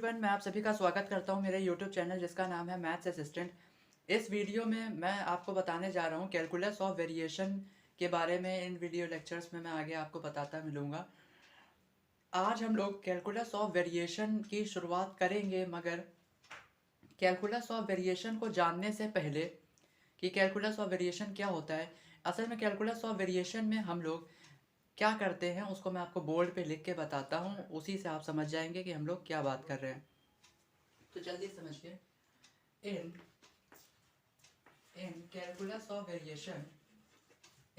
Everyone, मैं आप सभी का स्वागत करता हूं मेरे यूट्यूब चैनल जिसका नाम है मैथ्स असिस्टेंट। इस वीडियो में मैं आपको बताने जा रहा हूं कैलकुलस ऑफ वेरिएशन के बारे में। इन वीडियो लेक्चर्स में मैं आगे आपको बताता मिलूँगा। आज हम लोग कैलकुलस ऑफ वेरिएशन की शुरुआत करेंगे, मगर कैलकुलस ऑफ वेरिएशन को जानने से पहले कि कैलकुलस ऑफ वेरिएशन क्या होता है, असल में कैलकुलस ऑफ वेरिएशन में हम लोग क्या करते हैं उसको मैं आपको बोर्ड पे लिख के बताता हूँ। उसी से आप समझ जाएंगे कि हम लोग क्या बात कर रहे हैं। तो जल्दी समझिए। इन calculus of variation,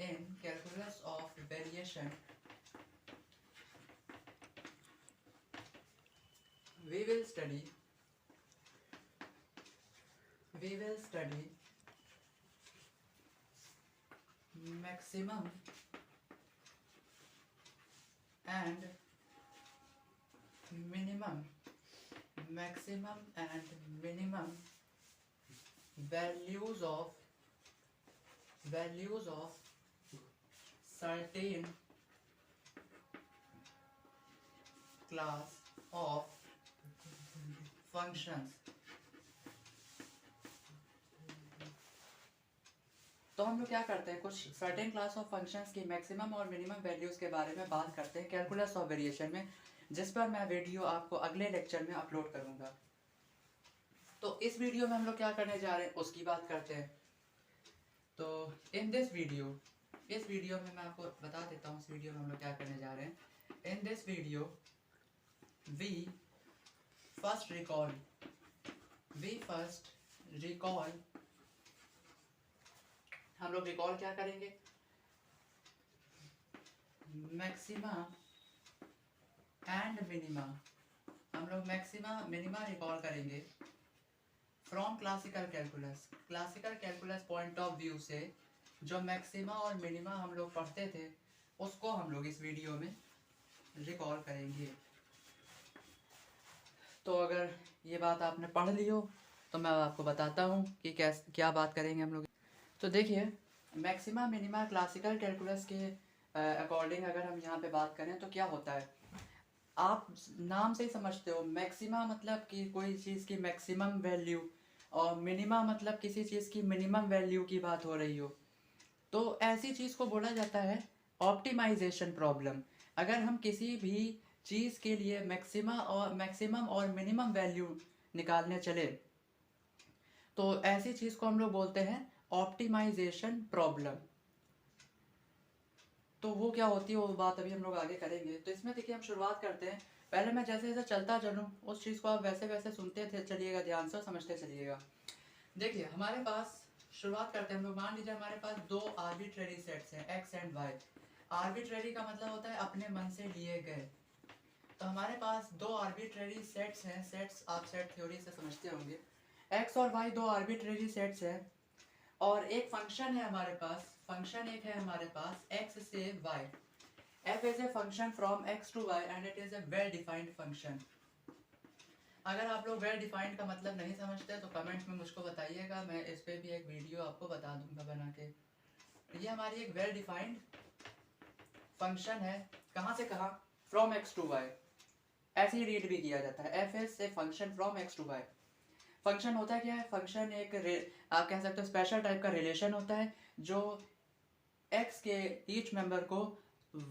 in calculus of variation we will study maximum and minimum values of certain class of functions। तो हम लोग क्या करते हैं, कुछ सर्टेन क्लास ऑफ फंक्शंस की मैक्सिमम और मिनिमम वैल्यूज के बारे में बात करते हैं कैलकुलस ऑफ वेरिएशन में, जिस पर मैं वीडियो आपको अगले लेक्चर में अपलोड करूंगा। तो इस वीडियो में हम लोग क्या करने जा रहे हैं उसकी बात करते हैं। तो इस वीडियो में मैं आपको बता देता हूँ इस वीडियो में हम लोग क्या करने जा रहे हैं। In this video we first recall हम लोग रिकॉल क्या करेंगे, मैक्सिमा एंड मिनिमा। हम लोग मैक्सिमा मिनिमा रिकॉल करेंगे from classical calculus point of view से। जो मैक्सिमा और मिनिमा हम लोग पढ़ते थे उसको हम लोग इस वीडियो में रिकॉल करेंगे। तो अगर ये बात आपने पढ़ ली हो तो मैं आपको बताता हूँ कि क्या बात करेंगे हम लोग। तो देखिए, मैक्सिमा मिनिमा क्लासिकल कैलकुलस के अकॉर्डिंग अगर हम यहाँ पे बात करें तो क्या होता है, आप नाम से ही समझते हो। मैक्सिमा मतलब कि कोई चीज़ की मैक्सिमम वैल्यू, और मिनिमा मतलब किसी चीज़ की मिनिमम वैल्यू की बात हो रही हो। तो ऐसी चीज़ को बोला जाता है ऑप्टिमाइजेशन प्रॉब्लम। अगर हम किसी भी चीज़ के लिए मैक्सिमम और मिनिमम वैल्यू निकालने चले तो ऐसी चीज़ को हम लोग बोलते हैं ऑप्टिमाइजेशन प्रॉब्लम। तो वो क्या होती है वो बात अभी हम लोग आगे करेंगे। तो इसमें देखिए हम शुरुआत करते हैं। पहले मैं जैसे जैसे चलता चलूँ उस चीज़ को आप वैसे वैसे सुनते थे चलिएगा, ध्यान से समझते चलिएगा। देखिए हमारे पास शुरुआत करते हैं हम लोग। मान लीजिए हमारे पास दो आर्बिट्रेरी सेट्स हैं एक्स एंड वाई। आर्बिट्रेरी का मतलब होता है अपने मन से लिए गए। तो हमारे पास दो आर्बिट्रेरी सेट्स हैं। सेट्स आप सेट थ्योरी से समझते होंगे। एक्स और वाई दो आर्बिट्रेरी सेट्स हैं और एक फंक्शन है हमारे पास। फंक्शन एक है हमारे पास x से y। f is a function from x to y and it is a well defined function। अगर आप लोग वेल डिफाइंड का मतलब नहीं समझते तो कमेंट में मुझको बताइएगा, मैं इस पे भी एक वीडियो आपको बता दूंगा बना के। ये हमारी एक वेल डिफाइंड फंक्शन है। कहाँ से कहाँ, फ्रॉम x to y। ऐसे ही रीड भी किया जाता है, f is a function from x to y। Function होता क्या है, फंक्शन एक आप कह सकते हो स्पेशल टाइप का रिलेशन होता है जो x के ईच मेंबर को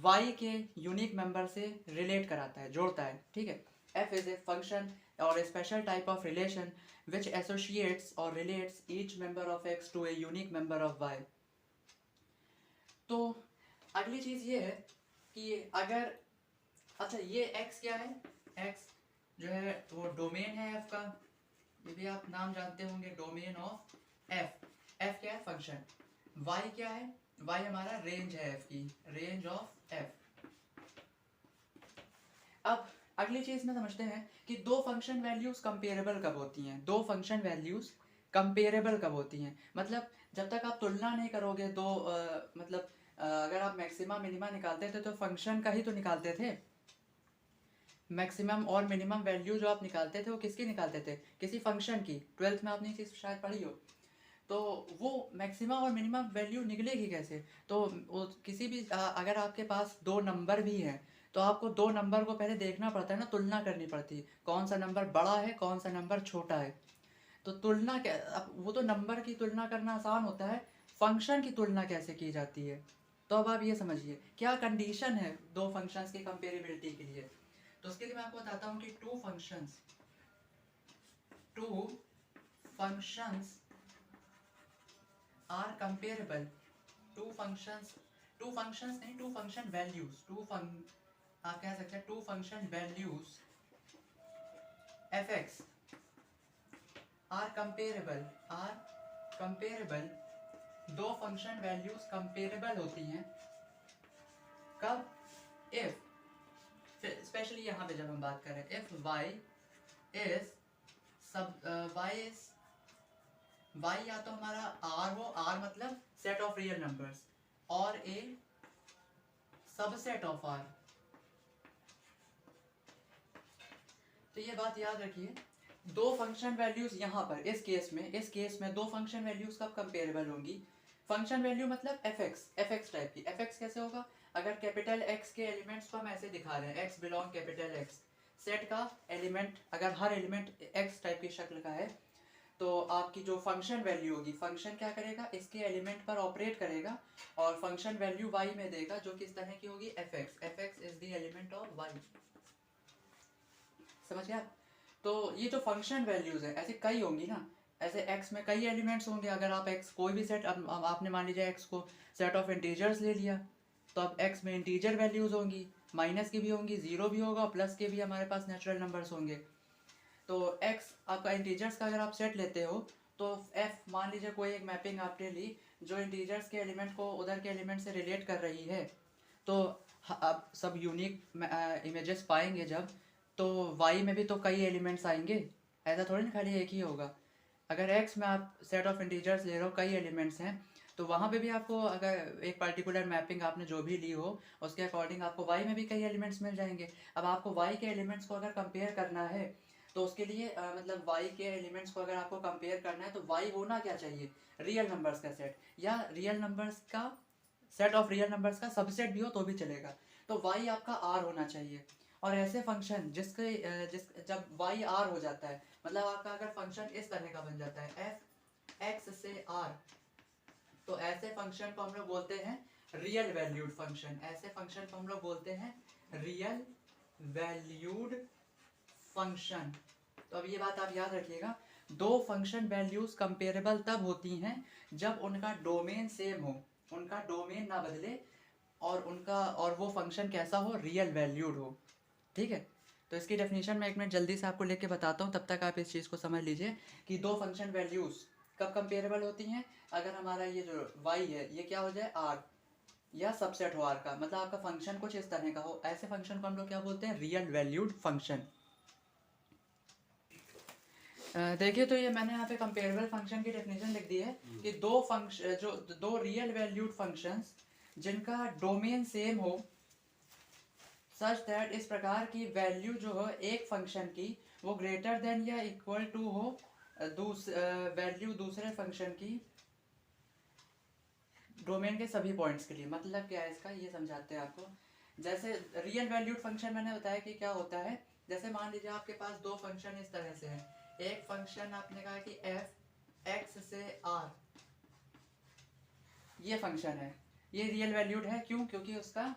y के यूनिक मेंबर से रिलेट कराता है, जोड़ता है। ठीक है, f इज ए फंक्शन और special type of relation which associates और relates each member of x to a unique member of y। तो अगली चीज ये है कि अगर, अच्छा ये x क्या है, x जो है वो डोमेन है f का। ये भी आप नाम जानते होंगे, डोमेन ऑफ f। f क्या है, फंक्शन। y क्या है, y हमारा रेंज है f की, रेंज ऑफ f। अब अगली चीज में समझते हैं कि दो फंक्शन वैल्यूज कंपेरेबल कब होती हैं। दो फंक्शन वैल्यूज कंपेरेबल कब होती हैं, मतलब जब तक आप तुलना नहीं करोगे दो मतलब अगर आप मैक्सिमा मिनिमा निकालते थे तो फंक्शन का ही तो निकालते थे। मैक्सिमम और मिनिमम वैल्यू जो आप निकालते थे वो किसकी निकालते थे, किसी फंक्शन की। 12th में आपने ये चीज़ शायद पढ़ी हो। तो वो मैक्सिमम और मिनिमम वैल्यू निकलेगी कैसे, तो वो किसी भी अगर आपके पास दो नंबर भी हैं तो आपको दो नंबर को पहले देखना पड़ता है ना, तुलना करनी पड़ती है, कौन सा नंबर बड़ा है कौन सा नंबर छोटा है। तो तुलना क्या, अब वो तो नंबर की तुलना करना आसान होता है, फंक्शन की तुलना कैसे की जाती है। तो अब आप ये समझिए क्या कंडीशन है दो फंक्शंस की कंपेरेबिलिटी के लिए। तो उसके लिए मैं आपको बताता हूँ कि two functions are comparable, two functions नहीं, टू फंक्शन वैल्यूज, आप कह सकते हैं two function values F X are comparable, दो फंक्शन वैल्यूज कंपेरेबल होती हैं कब, इफ, स्पेशली यहाँ पे जब हम बात करें इफ वाई इज वाई या तो हमारा आर हो, आर मतलब सेट ऑफ रियल नंबर्स, और ए सबसेट ऑफ आर। तो ये बात याद रखिए, दो फंक्शन वैल्यूज यहाँ पर इस केस में दो फंक्शन वैल्यूज कब कंपेरेबल होंगी, फंक्शन वैल्यू मतलब एफ एक्स टाइप की। एफ एक्स कैसे होगा, अगर कैपिटल एक्स के एलिमेंट्स को हम ऐसे दिखा रहे हैं, x belong capital x, set का एलिमेंट अगर हर एलिमेंट एक्स टाइप की शक्ल का है, तो आपकी जो फंक्शन वैल्यू होगी, फंक्शन क्या करेगा, इसके एलिमेंट पर ऑपरेट करेगा और फंक्शन वैल्यू वाई में देगा, जो किस तरह की होगी, F X is the element of Y. समझ गया। तो ये जो फंक्शन वैल्यूज है ऐसे कई होंगी ना, ऐसे x में कई एलिमेंट्स होंगे, अगर आप x कोई भी सेट, अब आपने मान लीजिए x को सेट ऑफ इंटीजर्स ले लिया, तो अब x में इंटीजर वैल्यूज होंगी, माइनस की भी होंगी, जीरो भी होगा, प्लस के भी हमारे पास नेचुरल नंबर्स होंगे। तो x आपका इंटीजर्स का अगर आप सेट लेते हो, तो f मान लीजिए कोई एक मैपिंग आपने ली जो इंटीजर्स के एलिमेंट को उधर के एलिमेंट से रिलेट कर रही है, तो अब सब यूनिक इमेजेस पाएंगे जब, तो y में भी तो कई एलिमेंट्स आएंगे, ऐसा थोड़ी ना खाली एक ही होगा। अगर x में आप सेट ऑफ इंटीजर्स ले रहे हो, कई एलिमेंट्स हैं, तो वहाँ पे भी आपको अगर एक पर्टिकुलर मैपिंग आपने जो भी ली हो उसके अकॉर्डिंग आपको y में भी कई एलिमेंट्स मिल जाएंगे। अब आपको y के एलिमेंट्स को अगर कंपेयर करना है, तो उसके लिए मतलब y के एलिमेंट्स को अगर आपको कंपेयर करना है, तो y होना क्या चाहिए, रियल नंबर्स का सेट, या रियल नंबर्स का सेट ऑफ रियल नंबर्स का सबसेट भी हो तो भी चलेगा। तो y आपका r होना चाहिए। और ऐसे फंक्शन जिस जब y r हो जाता है, मतलब आपका अगर फंक्शन इस तरह का बन जाता है f x से r, तो ऐसे फंक्शन को हम लोग बोलते हैं रियल वैल्यूड फंक्शन। ऐसे फंक्शन को हम लोग बोलते हैं रियल वैल्यूड फंक्शन। तो अब ये बात आप याद रखिएगा, दो फंक्शन वैल्यूज कंपेरेबल तब होती हैं जब उनका डोमेन सेम हो, उनका डोमेन ना बदले, और वो फंक्शन कैसा हो, रियल वैल्यूड हो। ठीक है। तो इसकी डेफिनेशन मैं एक मिनट जल्दी से आपको लेके बताता हूँ, तब तक आप इस चीज़ को समझ लीजिए कि दो फंक्शन वैल्यूज़ कब कंपेरेबल होती हैं, अगर हमारा ये जो y है ये क्या हो जाए r, या सबसेट हो r का, मतलब आपका फंक्शन कुछ इस तरह का हो, ऐसे फंक्शन को हम लोग क्या बोलते हैं, रियल वैल्यूड फंक्शन। देखिए, तो ये मैंने यहाँ पे कंपेरेबल फंक्शन की डेफिनेशन लिख दी है कि दो रियल वैल्यूड फंक्शंस जिनका डोमेन सेम हो, सच दैट इस प्रकार की वैल्यू जो हो एक फंक्शन की वो ग्रेटर देन या इक्वल टू हो वैल्यू दूसरे फंक्शन की डोमेन के सभी पॉइंट्स के लिए। मतलब क्या है इसका, ये समझाते हैं आपको। जैसे रियल वैल्यूड फंक्शन मैंने बताया कि क्या होता है, जैसे मान लीजिए आपके पास दो फंक्शन इस तरह से हैं, एक फंक्शन आपने कहा कि f x से r, ये फंक्शन है, ये रियल वैल्यूड है। क्यों, क्योंकि उसका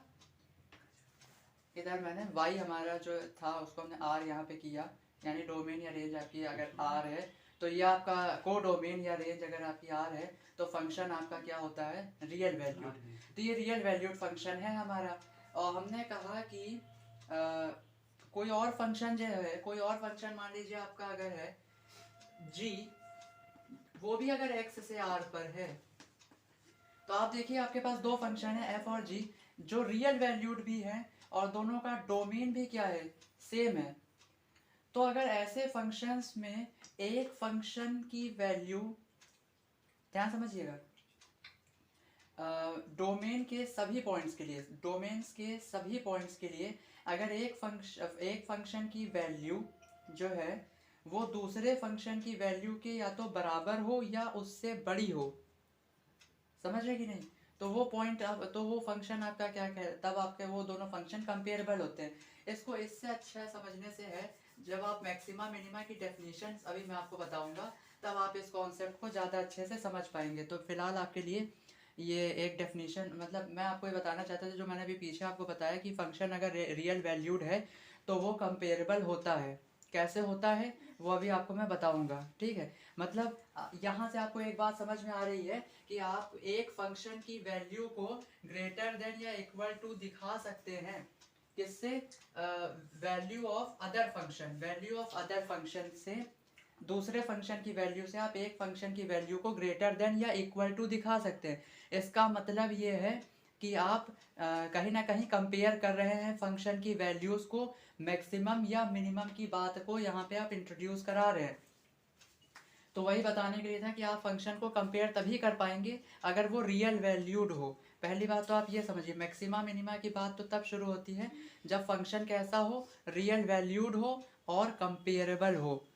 इधर मैंने y हमारा जो था उसको हमने r यहाँ पे किया, यानी डोमेन या रेंज आपकी अगर r है, तो ये आपका को डोमेन या रेंज अगर आपकी r है, तो फंक्शन आपका क्या होता है, रियल वैल्यूड। तो ये रियल वैल्यूड फंक्शन है हमारा। और हमने कहा कि कोई और फंक्शन जो है, कोई और फंक्शन मान लीजिए आपका अगर है g, वो भी अगर x से r पर है, तो आप देखिए आपके पास दो फंक्शन है f और g जो रियल वैल्यूड भी हैं और दोनों का डोमेन भी क्या है, सेम है। तो अगर ऐसे फंक्शंस में एक फंक्शन की वैल्यू, ध्यान समझिएगा, डोमेन के सभी पॉइंट्स के लिए, डोमेन्स के सभी पॉइंट्स के लिए अगर एक फंक्शन की वैल्यू जो है वो दूसरे फंक्शन की वैल्यू के या तो बराबर हो या उससे बड़ी हो, समझ रहे कि नहीं। तो वो पॉइंट तो वो फंक्शन आपका क्या कह, तब आपके वो दोनों फंक्शन कंपेरेबल होते हैं। इसको इससे अच्छा समझने से है, जब आप मैक्सिमा मिनिमा की डेफिनेशन अभी मैं आपको बताऊंगा, तब आप इस कॉन्सेप्ट को ज़्यादा अच्छे से समझ पाएंगे। तो फिलहाल आपके लिए ये एक डेफिनेशन, मतलब मैं आपको ये बताना चाहता था, जो मैंने अभी पीछे आपको बताया कि फंक्शन अगर रियल वैल्यूड है तो वो कंपेरेबल होता है। कैसे होता है वो अभी आपको मैं बताऊंगा, ठीक है। मतलब यहाँ से आपको एक बात समझ में आ रही है कि आप एक फंक्शन की वैल्यू को ग्रेटर देन या इक्वल टू दिखा सकते हैं, किससे? Value of other function, value of other function से, दूसरे फंक्शन की वैल्यू से आप एक फंक्शन की वैल्यू को ग्रेटर देन या इक्वल टू दिखा सकते हैं। इसका मतलब ये है कि आप कहीं ना कहीं कंपेयर कर रहे हैं फंक्शन की वैल्यूज़ को, मैक्सिमम या मिनिमम की बात को यहाँ पे आप इंट्रोड्यूस करा रहे हैं। तो वही बताने के लिए था कि आप फंक्शन को कंपेयर तभी कर पाएंगे अगर वो रियल वैल्यूड हो। पहली बात तो आप ये समझिए, मैक्सिमा मिनिमा की बात तो तब शुरू होती है जब फंक्शन कैसा हो, रियल वैल्यूड हो और कंपेरेबल हो।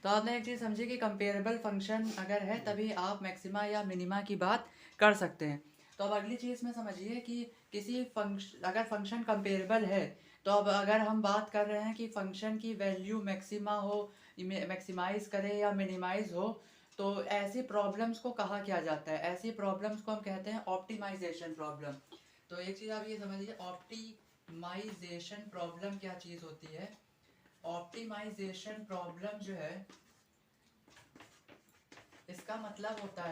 तो आपने एक चीज़ समझी कि कंपेरेबल फंक्शन अगर है तभी आप मैक्सिमा या मिनिमा की बात कर सकते हैं। तो अब अगली चीज़ में समझिए कि किसी फंक्शन, अगर फंक्शन कंपेरेबल है, तो अब अगर हम बात कर रहे हैं कि फंक्शन की वैल्यू मैक्सिमा हो, मैक्सिमाइज करे या मिनिमाइज हो, तो ऐसी प्रॉब्लम्स को कहा क्या जाता है? ऐसी प्रॉब्लम्स को हम कहते हैं ऑप्टिमाइजेशन प्रॉब्लम। तो एक चीज़ आप ये समझिए, ऑप्टिमाइजेशन प्रॉब्लम क्या चीज़ होती है? ऑप्टिमाइजेशन प्रॉब्लम जो है, इसका मतलब होता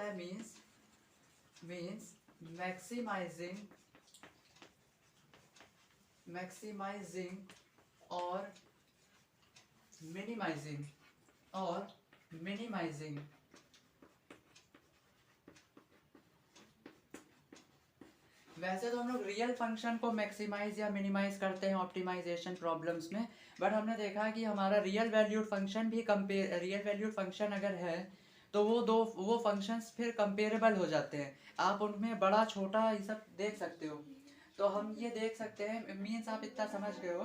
है मीन्स मैक्सिमाइजिंग और मिनिमाइजिंग वैसे तो हम लोग रियल फंक्शन को मैक्सिमाइज या मिनिमाइज करते हैं ऑप्टिमाइजेशन प्रॉब्लम्स में, बट हमने देखा कि हमारा रियल वैल्यूड फंक्शन भी रियल वैल्यूड फंक्शन अगर है तो वो फंक्शंस फिर कंपेरेबल हो जाते हैं। आप उनमें बड़ा छोटा ये सब देख सकते हो। तो हम ये देख सकते हैं, मीन्स आप इतना समझ गए हो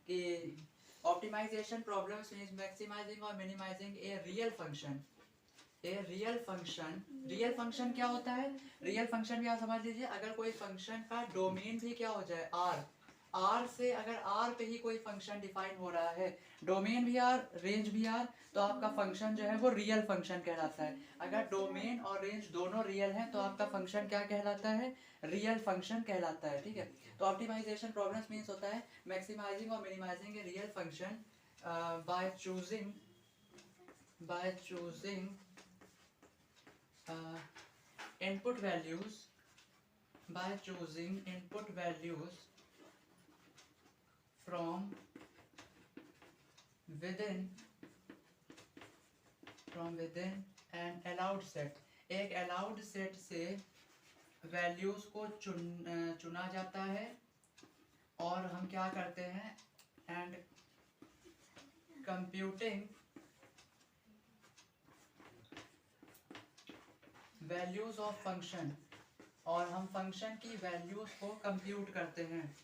कि ऑप्टिमाइजेशन प्रॉब्लम्स मीन्स मैक्सिमाइजिंग और minimising a real function. Real function क्या होता है? रियल फंक्शन भी आप समझ लीजिए, अगर कोई फंक्शन का डोमेन भी क्या हो जाए, आर से, अगर आर पे ही कोई फंक्शन डिफाइन हो रहा है, डोमेन भी आर, रेंज भी आर, तो आपका फंक्शन जो है वो रियल फंक्शन कहलाता है। अगर डोमेन और रेंज दोनों रियल हैं तो आपका फंक्शन क्या कहलाता है? रियल फंक्शन कहलाता है, ठीक है। तो ऑप्टिमाइजेशन प्रॉब्लम्स मीन्स होता है मैक्सिमाइजिंग और minimising a real function by choosing input values from within an allowed set। एक allowed set से वैल्यूज को चुना जाता है, और हम क्या करते हैं, and computing values of function, और हम फंक्शन की वैल्यूज को कंप्यूट करते हैं।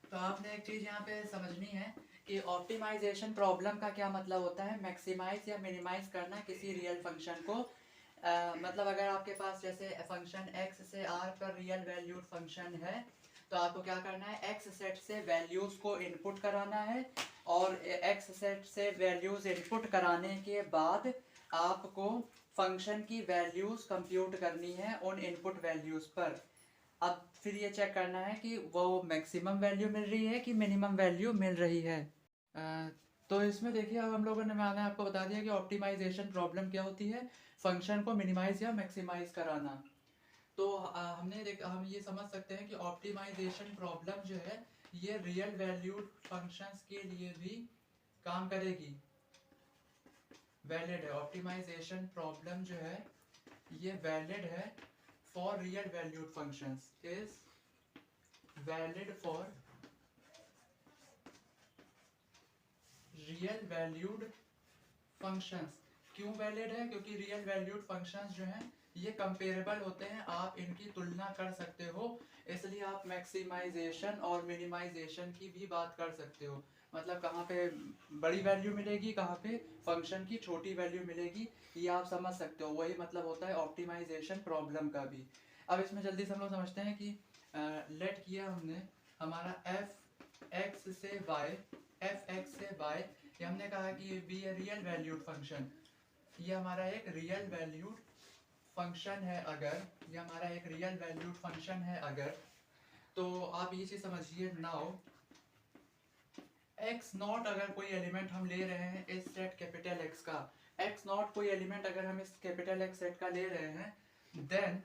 तो आपने एक चीज़ यहाँ पे समझनी है कि ऑप्टिमाइजेशन प्रॉब्लम का क्या मतलब होता है, मैक्सिमाइज या मिनिमाइज करना किसी रियल फंक्शन को। मतलब अगर आपके पास जैसे फंक्शन x से r पर रियल वैल्यूड फंक्शन है, तो आपको क्या करना है, x सेट से वैल्यूज को इनपुट कराना है, और x सेट से वैल्यूज इनपुट कराने के बाद आपको फंक्शन की वैल्यूज कंप्यूट करनी है उन इनपुट वैल्यूज पर। अब फिर ये चेक करना है कि वो मैक्सिमम वैल्यू मिल रही है कि मिनिमम वैल्यू मिल रही है। तो इसमें देखिए, अब हम लोगों ने, मैंने आपको बता दिया कि ऑप्टिमाइजेशन प्रॉब्लम क्या होती है, फंक्शन को मिनिमाइज या मैक्सिमाइज कराना। तो हम ये समझ सकते हैं कि ऑप्टिमाइजेशन प्रॉब्लम जो है ये रियल वैल्यूड फंक्शंस के लिए भी काम करेगी, वैलिड है। ऑप्टिमाइजेशन प्रॉब्लम जो है ये वैलिड है for real valued functions, is valid for real valued functions. क्यों वैलिड है? क्योंकि रियल वैल्यूड फंक्शंस जो हैं ये कंपेरेबल होते हैं, आप इनकी तुलना कर सकते हो, इसलिए आप मैक्सिमाइजेशन और मिनिमाइजेशन की भी बात कर सकते हो। मतलब कहाँ पे बड़ी वैल्यू मिलेगी, कहाँ पे फंक्शन की छोटी वैल्यू मिलेगी, ये आप समझ सकते हो। वही मतलब होता है ऑप्टिमाइजेशन प्रॉब्लम का भी। अब इसमें जल्दी से हम लोग समझते हैं कि लेट किया हमने हमारा एफ एक्स से वाई, एफ एक्स से वाई, ये हमने कहा कि be a real valued function, ये हमारा एक रियल वैल्यूड फंक्शन है अगर, ये हमारा एक रियल वैल्यूड फंक्शन है अगर, तो आप ये चीज़ समझिए। नाउ एक्स नॉट अगर कोई एलिमेंट हम ले रहे हैं इस सेट कैपिटल एक्स का, एक्स नॉट कोई एलिमेंट अगर हम इस कैपिटल एक्स सेट का ले रहे हैं, देन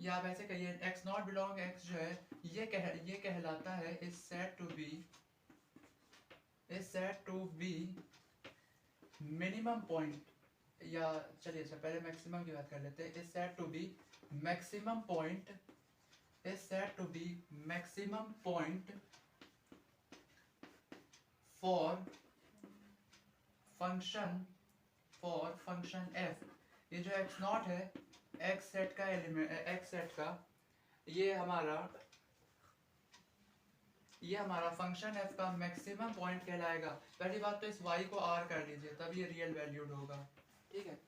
या आप ऐसे कहिए एक्स नॉट बिलोंग एक्स जो है ये कहलाता है is set to be minimum point, या चलिए अच्छा पहले मैक्सिमम की बात कर लेते हैं। Is set to be maximum point, is set to be maximum point for function F. ये जो एक्स नॉट है एक्स सेट का एलिमेंट, एक्स सेट का ये हमारा फंक्शन एफ का मैक्सिमम पॉइंट कहलाएगा। पहली बात तो इस y को r कर लीजिए तब ये रियल वैल्यूड होगा, ठीक है।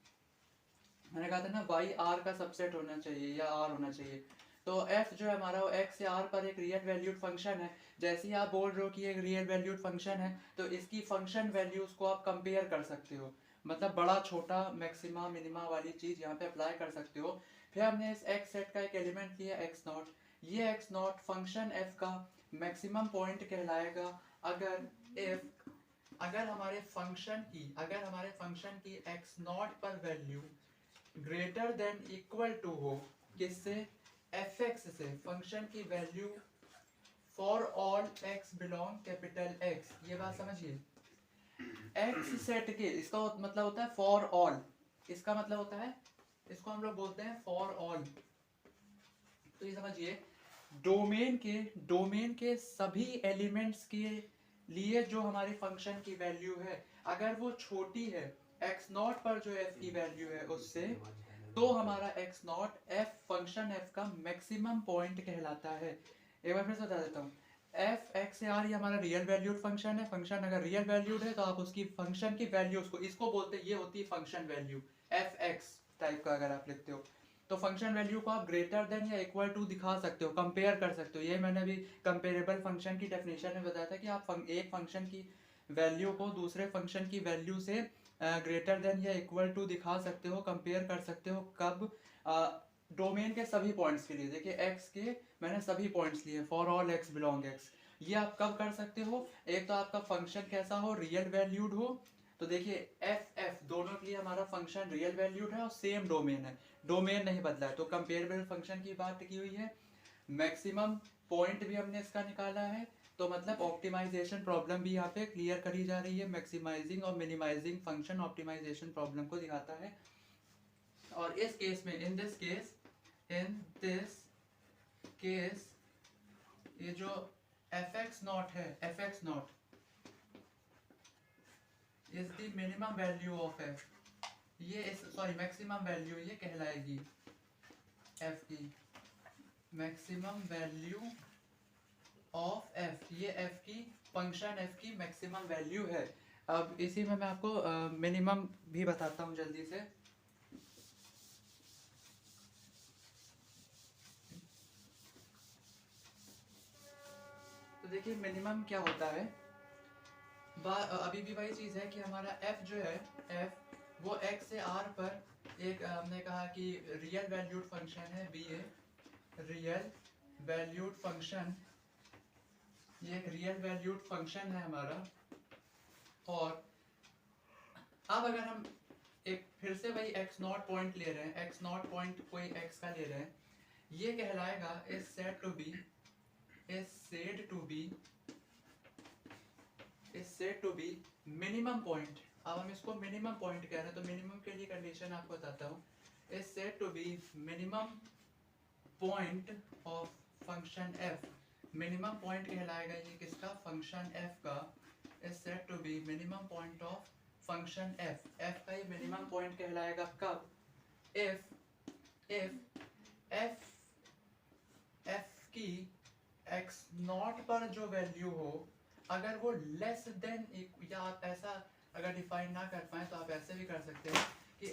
मैंने कहा था ना y r का सबसेट होना चाहिए या r होना चाहिए। तो f जो है हमारा वो x से r पर एक रियल वैल्यूड फंक्शन है। जैसे ही आप बोल रहे हो कि एक रियल वैल्यूड फंक्शन है तो इसकी फंक्शन वैल्यूज को आप कंपेयर कर सकते हो, मतलब बड़ा छोटा मैक्सिमा मिनिमा वाली चीज़ यहाँ पे अप्लाई कर सकते हो। फिर हमने इस x सेट का एक एलिमेंट लिया x नॉट, ये x नॉट फंक्शन f का मैक्सिमम पॉइंट कहलाएगा अगर हमारे फंक्शन की x नॉट पर value greater than equal to हो किससे, fx से, फंक्शन की value for all x belong capital X। ये बात समझिए, x सेट के, इसका मतलब होता है फॉर ऑल, इसका मतलब होता है, इसको हम लोग बोलते हैं फॉर ऑल। तो ये समझिए डोमेन के सभी एलिमेंट्स के लिए जो हमारे फंक्शन की वैल्यू है अगर वो छोटी है x नॉट पर जो f की वैल्यू है उससे, तो हमारा x not f function f का मैक्सिमम पॉइंट कहलाता है। एक बार फिर से बता देता हूँ, f x से r ये हमारा रियल वैल्यूड फंक्शन है। फंक्शन अगर रियल वैल्यूड है तो आप उसकी फंक्शन की वैल्यू इसको बोलते हैं, ये होती है function value f x type का अगर आप लिखते हो तो फंक्शन वैल्यू को आप ग्रेटर देन या इक्वल टू दिखा सकते हो, कंपेयर कर सकते हो। ये मैंने भी कंपेरेबल फंक्शन की डेफिनेशन में बताया था कि आप एक फंक्शन की वैल्यू को दूसरे फंक्शन की वैल्यू से ग्रेटर देन या इक्वल टू दिखा सकते हो, कंपेयर कर सकते हो। कब, डोमेन के सभी पॉइंट्स के लिए। देखिए एक्स के मैंने सभी पॉइंट्स लिए for all x belong x. ये आप कब कर सकते हो, एक तो आपका फंक्शन कैसा हो, रियल वैल्यूड हो। तो देखिए एफ एफ दोनों के लिए हमारा फंक्शन रियल वैल्यूड है और सेम डोमेन है, डोमेन नहीं बदला है। तो कंपेरेबल फंक्शन की बात की हुई है, मैक्सिमम पॉइंट भी हमने इसका निकाला है। तो मतलब ऑप्टिमाइजेशन प्रॉब्लम भी यहाँ पे क्लियर करी जा रही है, मैक्सिमाइजिंग और मिनिमाइजिंग फंक्शन ऑप्टिमाइजेशन प्रॉब्लम को दिखाता है। और इस केस में इन दिस केस ये जो fx नॉट है, fx not is the minimum value of f, ये सॉरी मैक्सिमम वैल्यू ये कहलाएगी f की, मैक्सिमम वैल्यू ऑफ f, ये f की फंक्शन f की मैक्सिमम वैल्यू है। अब इसी में मैं आपको मिनिमम भी बताता हूँ जल्दी से। तो देखिए मिनिमम क्या होता है, अभी भी वही चीज़ है कि हमारा f जो है, f वो x से r पर एक हमने कहा कि रियल वैल्यूड फंक्शन है, be a real valued function, ये एक रियल वैल्यूड फंक्शन है हमारा। और अब अगर हम एक फिर से वही x नॉट पॉइंट ले रहे हैं, x नॉट पॉइंट कोई x का ले रहे हैं, ये कहलाएगा is said to be minimum point. अब हम इसको मिनिमम पॉइंट कह रहे हैं तो मिनिमम के लिए कंडीशन आपको बताता हूँ, is said to be minimum point of function f। Minimum point कहलाएगा ये किसका, फंक्शन f का, is said to be minimum point of function f। f का ये मिनिमम पॉइंट कहलाएगा कब, if f की एक्स नॉट पर जो वैल्यू हो, अगर वो लेस देन, या आप ऐसा अगर डिफाइन ना कर पाए तो आप ऐसे भी कर सकते हैं कि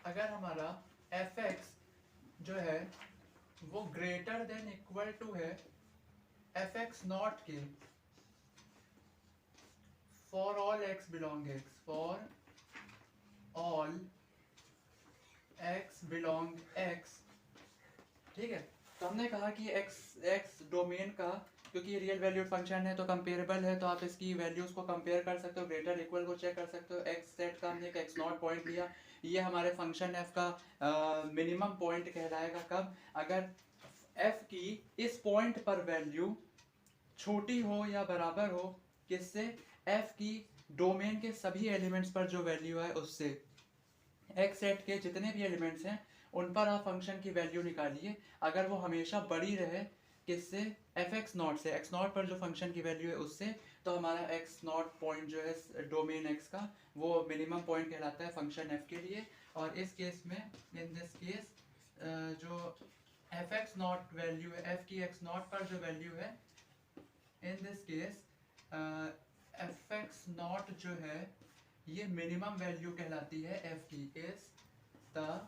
अगर हमारा एफ एक्स जो है वो ग्रेटर देन इक्वल टू है एफ एक्स नॉट के for all x belong x, for all x belong x. ठीक है, तो हमने कहा कि एक्स डोमेन का, क्योंकि रियल वैल्यूड फंक्शन है तो कंपेरेबल है, तो आप इसकी वैल्यूज को कंपेयर कर सकते हो, ग्रेटर इक्वल को चेक कर सकते हो। एक्स सेट का हमने एक एक्स नॉट पॉइंट लिया, ये हमारे फंक्शन एफ का मिनिमम पॉइंट कहलाएगा कब, अगर एफ की इस पॉइंट पर वैल्यू छोटी हो या बराबर हो किससे, एफ की डोमेन के सभी एलिमेंट्स पर जो वैल्यू है उससे। एक्स सेट के जितने भी एलिमेंट्स हैं उन पर आप फंक्शन की वैल्यू निकालिए, अगर वो हमेशा बड़ी रहे किससे, एफ एक्स नॉट से, एक्स नॉट पर जो फंक्शन की वैल्यू है उससे, तो हमारा एक्स नॉट पॉइंट जो है डोमेन एक्स का वो मिनिमम पॉइंट कहलाता है फंक्शन एफ के लिए। और इस केस में, इन दिस केस, जो एफ एक्स नॉट वैल्यू है, एफ की एक्स नॉट पर जो वैल्यू है, in this case F x not जो है ये मिनिमम वैल्यू कहलाती है एफ की, is the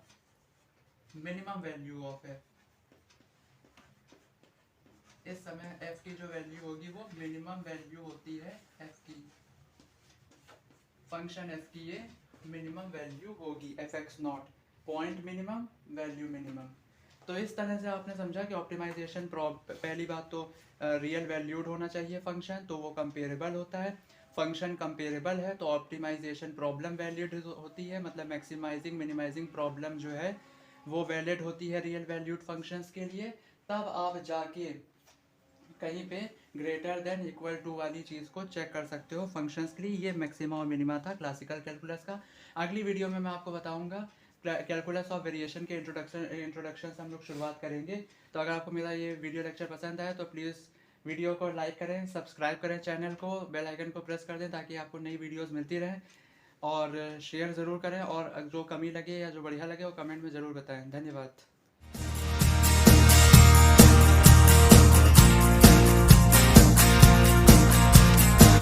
minimum value of F. इस समय एफ की जो वैल्यू होगी वो मिनिमम वैल्यू होती है एफ की, फंक्शन एफ की ये मिनिमम वैल्यू होगी, F x not point minimum value minimum. तो इस तरह से आपने समझा कि ऑप्टिमाइजेशन, पहली बात तो रियल वैल्यूड होना चाहिए फंक्शन, तो वो कंपेरेबल होता है। फंक्शन कंपेरेबल है तो ऑप्टिमाइजेशन प्रॉब्लम वैलिड होती है, मतलब मैक्सिमाइजिंग मिनिमाइजिंग प्रॉब्लम जो है वो वैलिड होती है रियल वैल्यूड फंक्शंस के लिए। तब आप जाके कहीं पे ग्रेटर देन इक्वल टू वाली चीज़ को चेक कर सकते हो फंक्शंस के लिए। ये मैक्सिमा और मिनिमा था क्लासिकल कैलकुलस का। अगली वीडियो में मैं आपको बताऊंगा कैलकुलस ऑफ वेरिएशन के इंट्रोडक्शन से हम लोग शुरुआत करेंगे। तो अगर आपको मेरा ये वीडियो लेक्चर पसंद आए तो प्लीज़ वीडियो को लाइक करें, सब्सक्राइब करें चैनल को, बेल आइकन को प्रेस कर दें ताकि आपको नई वीडियोस मिलती रहें, और शेयर ज़रूर करें, और जो कमी लगे या जो बढ़िया लगे वो कमेंट में ज़रूर बताएं। धन्यवाद।